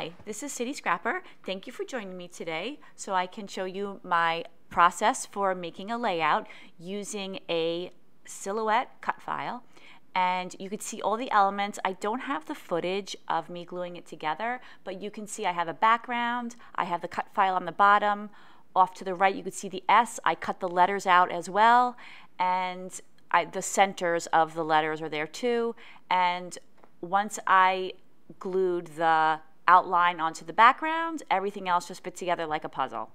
Hi, this is City Scrapper. Thank you for joining me today so I can show you my process for making a layout using a silhouette cut file. And you can see all the elements. I don't have the footage of me gluing it together, but you can see I have a background, I have the cut file on the bottom. Off to the right you can see the S. I cut the letters out as well, and the centers of the letters are there too. And once I glued the outline onto the background, everything else just fit together like a puzzle.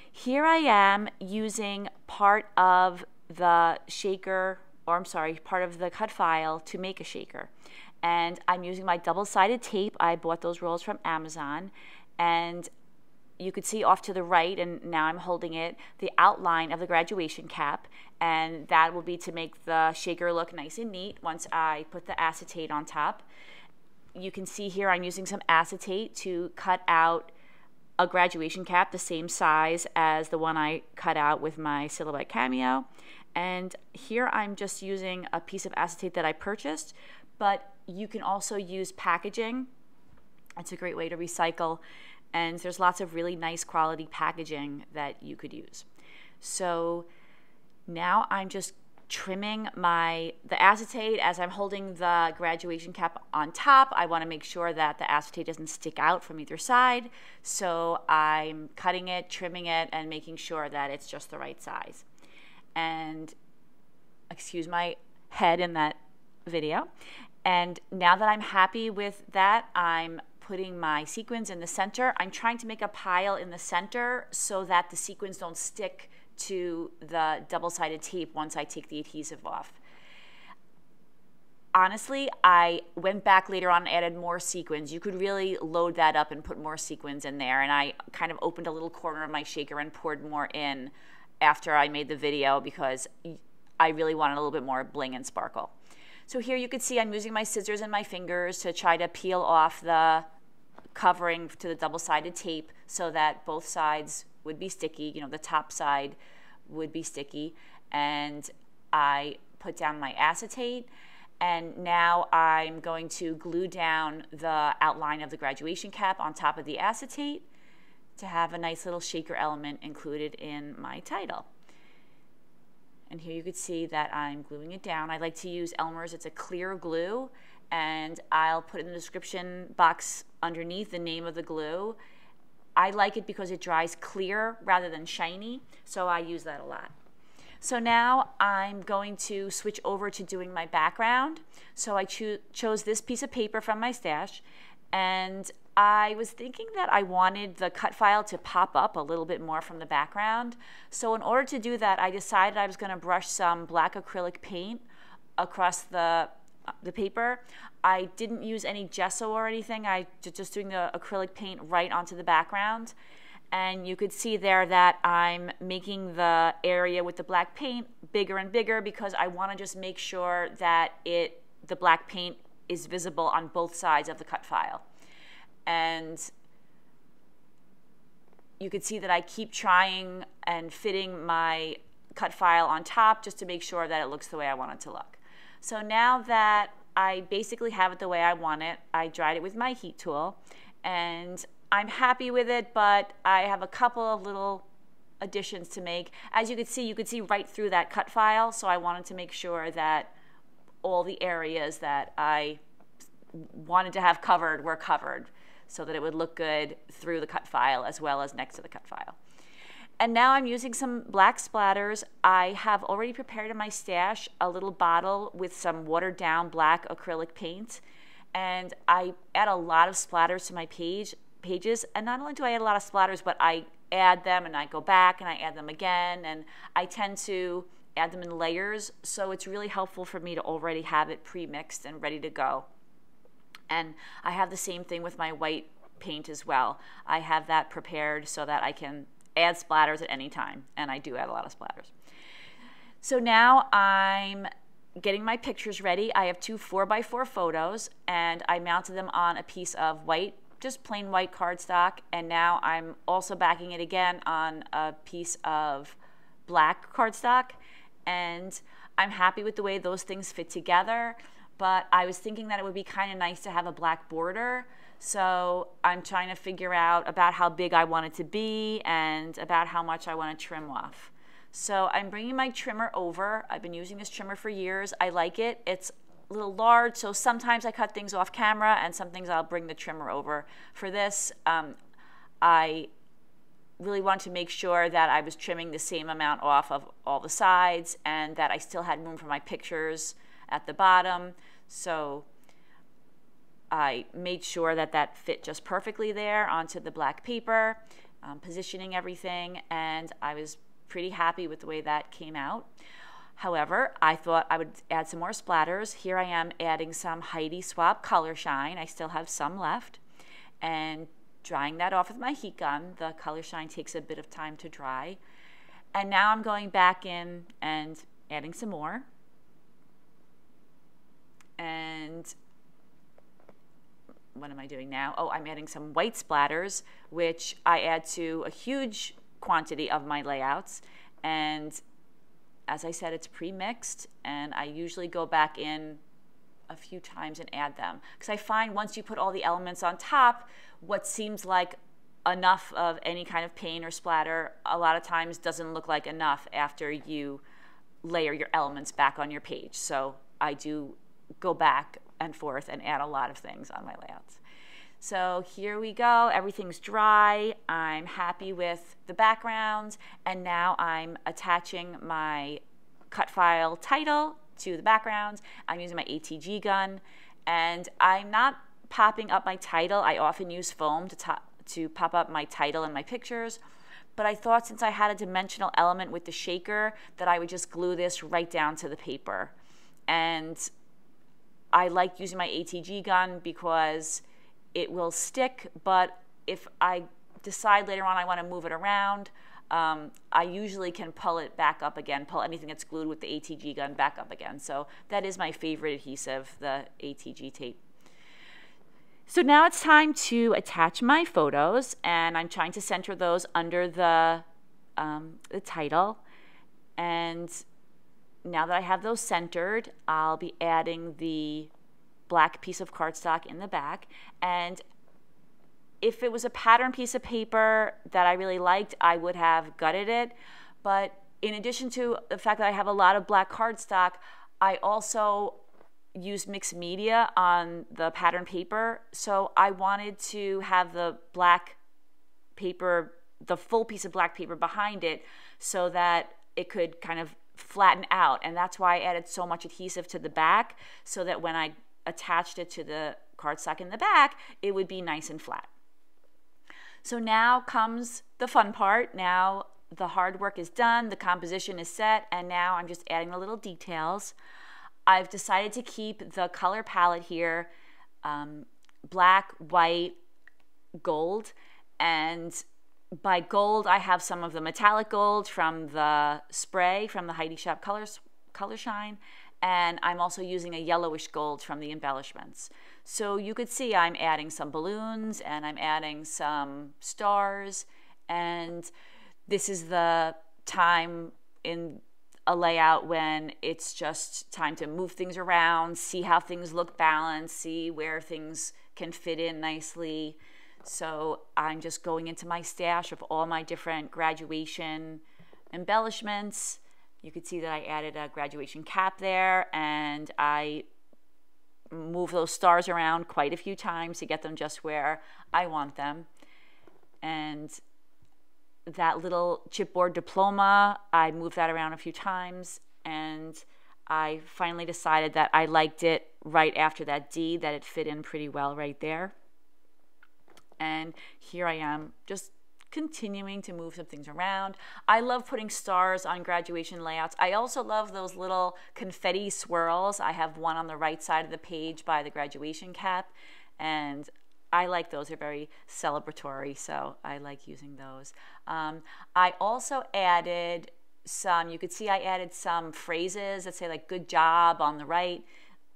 Here I am using part of the shaker, or I'm sorry, part of the cut file to make a shaker. And I'm using my double-sided tape. I bought those rolls from Amazon, and you could see off to the right, and now I'm holding it, the outline of the graduation cap, and that will be to make the shaker look nice and neat once I put the acetate on top. You can see here I'm using some acetate to cut out a graduation cap the same size as the one I cut out with my Silhouette Cameo. And here I'm just using a piece of acetate that I purchased, but you can also use packaging. It's a great way to recycle, and there's lots of really nice quality packaging that you could use. So now I'm just trimming the acetate as I'm holding the graduation cap on top. I want to make sure that the acetate doesn't stick out from either side. So I'm cutting it, trimming it, and making sure that it's just the right size. And excuse my head in that video. And now that I'm happy with that, I'm putting my sequins in the center. I'm trying to make a pile in the center so that the sequins don't stick to the double-sided tape once I take the adhesive off. Honestly, I went back later on and added more sequins. You could really load that up and put more sequins in there, and I kind of opened a little corner of my shaker and poured more in after I made the video because I really wanted a little bit more bling and sparkle. So here you can see I'm using my scissors and my fingers to try to peel off the covering to the double-sided tape so that both sides would be sticky. You know, the top side would be sticky. And I put down my acetate, and now I'm going to glue down the outline of the graduation cap on top of the acetate to have a nice little shaker element included in my title. And here you could see that I'm gluing it down. I like to use Elmer's. It's a clear glue, and I'll put in the description box underneath the name of the glue. I like it because it dries clear rather than shiny, so I use that a lot. So now I'm going to switch over to doing my background. So I chose this piece of paper from my stash, and I was thinking that I wanted the cut file to pop up a little bit more from the background. So in order to do that, I decided I was going to brush some black acrylic paint across the paper. I didn't use any gesso or anything. I just doing the acrylic paint right onto the background. And you could see there that I'm making the area with the black paint bigger and bigger because I want to just make sure that the black paint is visible on both sides of the cut file. And you could see that I keep trying and fitting my cut file on top just to make sure that it looks the way I want it to look. So now that I basically have it the way I want it, I dried it with my heat tool, and I'm happy with it, but I have a couple of little additions to make. As you could see right through that cut file, so I wanted to make sure that all the areas that I wanted to have covered were covered so that it would look good through the cut file as well as next to the cut file. And now I'm using some black splatters. I have already prepared in my stash a little bottle with some watered down black acrylic paint, and I add a lot of splatters to my pages, and not only do I add a lot of splatters, but I add them and I go back and I add them again, and I tend to add them in layers, so it's really helpful for me to already have it pre-mixed and ready to go. And I have the same thing with my white paint as well. I have that prepared so that I can add splatters at any time, and I do add a lot of splatters. So now I'm getting my pictures ready. I have two 4x4 photos, and I mounted them on a piece of white, just plain white cardstock, and now I'm also backing it again on a piece of black cardstock, and I'm happy with the way those things fit together. but I was thinking that it would be kind of nice to have a black border. So I'm trying to figure out about how big I want it to be and about how much I want to trim off. So I'm bringing my trimmer over. I've been using this trimmer for years. I like it. It's a little large, so sometimes I cut things off camera and some things I'll bring the trimmer over. For this, I really wanted to make sure that I was trimming the same amount off of all the sides and that I still had room for my pictures at the bottom. So I made sure that that fit just perfectly there onto the black paper, positioning everything, and I was pretty happy with the way that came out. However, I thought I would add some more splatters. Here I am adding some Heidi Swapp Color Shine. I still have some left. And drying that off with my heat gun. The Color Shine takes a bit of time to dry. And now I'm going back in and adding some more. And what am I doing now? Oh, I'm adding some white splatters, which I add to a huge quantity of my layouts. And as I said, it's pre-mixed, and I usually go back in a few times and add them. Because I find once you put all the elements on top, what seems like enough of any kind of paint or splatter a lot of times doesn't look like enough after you layer your elements back on your page. So I do go back and forth and add a lot of things on my layouts. So here we go, everything's dry. I'm happy with the backgrounds, and now I'm attaching my cut file title to the backgrounds. I'm using my ATG gun, and I'm not popping up my title. I often use foam to pop up my title and my pictures, but I thought since I had a dimensional element with the shaker that I would just glue this right down to the paper. And I like using my ATG gun because it will stick, but if I decide later on I want to move it around, I usually can pull it back up again, pull anything that's glued with the ATG gun back up again. So that is my favorite adhesive, the ATG tape. So now it's time to attach my photos, and I'm trying to center those under the title. And now that I have those centered, I'll be adding the black piece of cardstock in the back. And if it was a pattern piece of paper that I really liked, I would have gutted it. But in addition to the fact that I have a lot of black cardstock, I also used mixed media on the pattern paper. So I wanted to have the black paper, the full piece of black paper behind it, so that it could kind of flatten out. And that's why I added so much adhesive to the back, so that when I attached it to the cardstock in the back, it would be nice and flat. So now comes the fun part. Now the hard work is done, the composition is set, and now I'm just adding the little details. I've decided to keep the color palette here black, white, gold, and by gold I have some of the metallic gold from the spray from the Heidi Swapp Color Shine, and I'm also using a yellowish gold from the embellishments. So you could see I'm adding some balloons and I'm adding some stars, and this is the time in a layout when it's just time to move things around, see how things look balanced, see where things can fit in nicely. So I'm just going into my stash of all my different graduation embellishments. You could see that I added a graduation cap there, and I move those stars around quite a few times to get them just where I want them. And that little chipboard diploma, I moved that around a few times, and I finally decided that I liked it right after that D, that it fit in pretty well right there. And here I am just continuing to move some things around. I love putting stars on graduation layouts. I also love those little confetti swirls. I have one on the right side of the page by the graduation cap, and I like those. They're very celebratory, so I like using those. I also added some, you could see I added some phrases that say like good job on the right,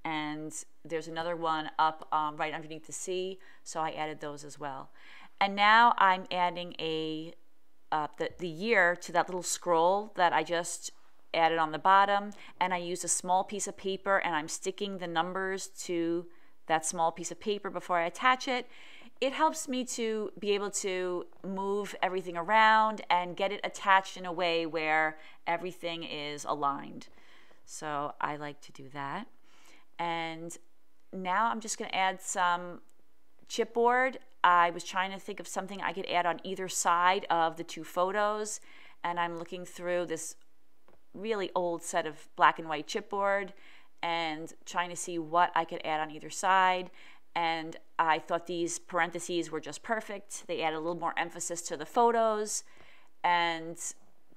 and there's another one up right underneath the C, so I added those as well. And now I'm adding the year to that little scroll that I just added on the bottom, and I used a small piece of paper and I'm sticking the numbers to that small piece of paper before I attach it. It helps me to be able to move everything around and get it attached in a way where everything is aligned. So I like to do that. And now I'm just going to add some chipboard. I was trying to think of something I could add on either side of the two photos, and I'm looking through this really old set of black and white chipboard and trying to see what I could add on either side. And I thought these parentheses were just perfect. They added a little more emphasis to the photos and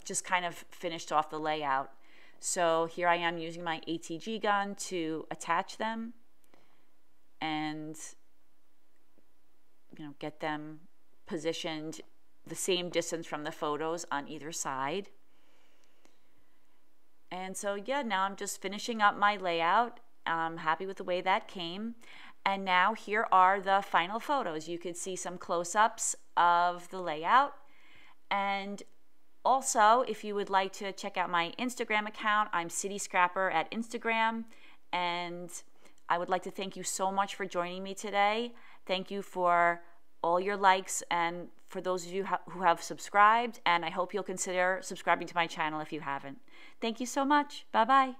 just kind of finished off the layout. So here I am using my ATG gun to attach them and get them positioned the same distance from the photos on either side. And so yeah, now I'm just finishing up my layout. I'm happy with the way that came. And now here are the final photos. You could see some close-ups of the layout. And also, if you would like to check out my Instagram account, I'm City Scrapper at Instagram. And I would like to thank you so much for joining me today. Thank you for all your likes and for those of you who have subscribed. And I hope you'll consider subscribing to my channel if you haven't. Thank you so much. Bye-bye.